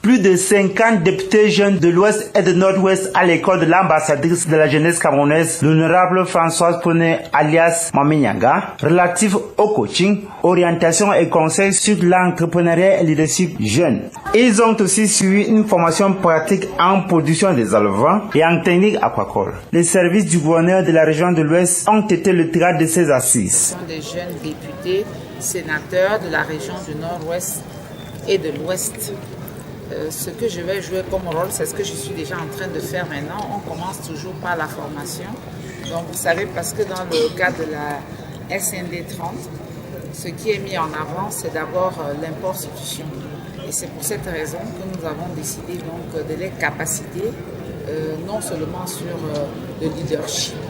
Plus de 50 députés jeunes de l'Ouest et de Nord-Ouest à l'école de l'ambassadrice de la jeunesse camerounaise, l'honorable Françoise Pounet alias Mami Nyanga, relatif au coaching, orientation et conseil sur l'entrepreneuriat et le leadership jeune. Ils ont aussi suivi une formation pratique en production des solvants et en technique aquacole. Les services du gouverneur de la région de l'Ouest ont été le théâtre de ces assises. Ce sont des jeunes députés, sénateurs de la région du Nord-Ouest et de l'Ouest. Ce que je vais jouer comme rôle, c'est ce que je suis déjà en train de faire maintenant. On commence toujours par la formation. Donc vous savez, parce que dans le cadre de la SND 30, ce qui est mis en avant, c'est d'abord l'import-substitution. Et c'est pour cette raison que nous avons décidé donc de les capaciter, non seulement sur le leadership,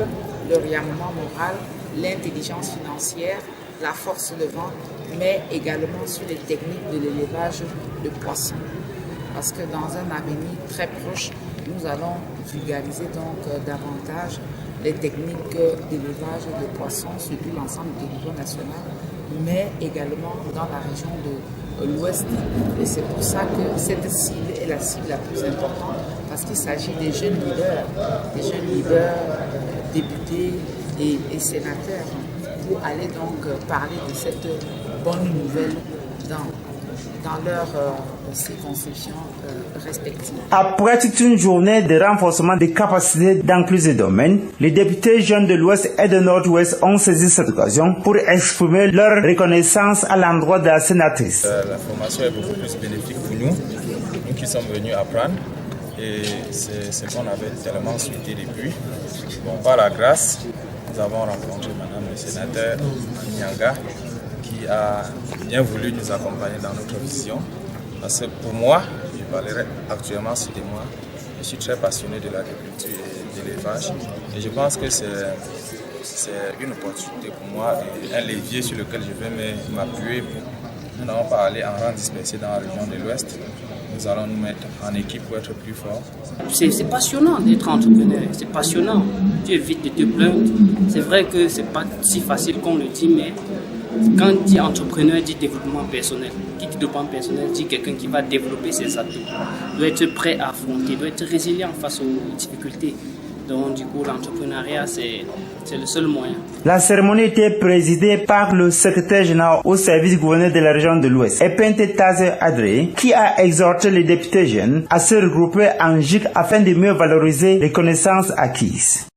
l'orientement moral, l'intelligence financière, la force de vente, mais également sur les techniques de l'élevage de poissons. Parce que dans un avenir très proche, nous allons vulgariser donc davantage les techniques d'élevage de poissons sur tout l'ensemble du niveau national, mais également dans la région de l'Ouest. Et c'est pour ça que cette cible est la cible la plus importante, parce qu'il s'agit des jeunes leaders, députés et sénateurs, pour aller donc parler de cette bonne nouvelle dans leur circonscription respective. Après toute une journée de renforcement des capacités dans plusieurs domaines, les députés jeunes de l'Ouest et de Nord-Ouest ont saisi cette occasion pour exprimer leur reconnaissance à l'endroit de la sénatrice. La formation est beaucoup plus bénéfique pour nous qui sommes venus apprendre, et c'est ce qu'on avait tellement souhaité depuis. Bon, par la grâce, nous avons rencontré Madame le sénateur Nyanga, qui a bien voulu nous accompagner dans notre vision. Parce que pour moi, je parlerai actuellement sur moi, je suis très passionné de l'agriculture et de l'élevage. Et je pense que c'est une opportunité pour moi et un levier sur lequel je vais m'appuyer. Nous n'allons pas aller en rang dispersé dans la région de l'Ouest. Nous allons nous mettre en équipe pour être plus forts. C'est passionnant d'être entrepreneur, c'est passionnant. Tu évites de te plaindre. C'est vrai que c'est pas si facile qu'on le dit, mais quand on dit entrepreneur, dit développement personnel. Qui dit développement personnel dit quelqu'un qui va développer ses atouts, doit être prêt à affronter, doit être résilient face aux difficultés. Donc du coup, l'entrepreneuriat, c'est le seul moyen. La cérémonie était présidée par le secrétaire général au service du gouverneur de la région de l'Ouest, Epente Taze Adré, qui a exhorté les députés jeunes à se regrouper en GIC afin de mieux valoriser les connaissances acquises.